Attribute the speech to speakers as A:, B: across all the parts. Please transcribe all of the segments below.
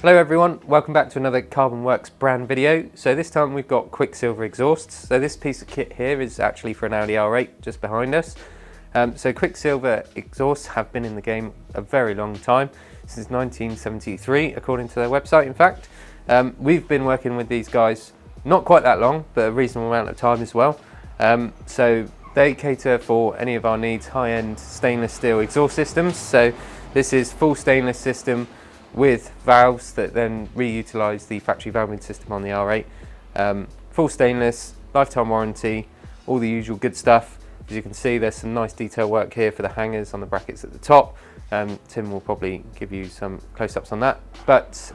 A: Hello everyone, welcome back to another Carbonwurks brand video. So this time we've got Quicksilver exhausts. So this piece of kit here is actually for an Audi R8 just behind us. So Quicksilver exhausts have been in the game a very long time, since 1973 according to their website in fact. We've been working with these guys not quite that long, but a reasonable amount of time as well. So they cater for any of our needs, high-end stainless steel exhaust systems. So this is full stainless system with valves that then reutilise the factory valving system on the R8. Full stainless, lifetime warranty, all the usual good stuff. As you can see, there's some nice detail work here for the hangers on the brackets at the top. Tim will probably give you some close-ups on that. But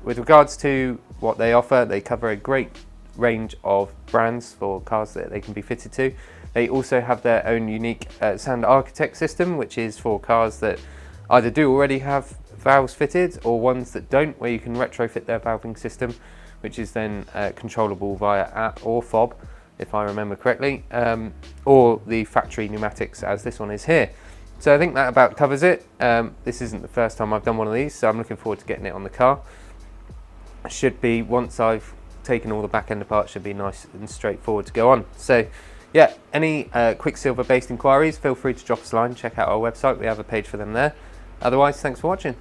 A: with regards to what they offer, they cover a great range of brands for cars that they can be fitted to. They also have their own unique sound architect system, which is for cars that either do already have valves fitted or ones that don't, where you can retrofit their valving system, which is then controllable via app or fob, if I remember correctly, or the factory pneumatics as this one is here. So I think that about covers it. This isn't the first time I've done one of these, so I'm looking forward to getting it on the car. Should be, once I've taken all the back end apart, should be nice and straightforward to go on. So yeah, any Quicksilver based inquiries, feel free to drop us a line, check out our website, we have a page for them there. Otherwise, thanks for watching.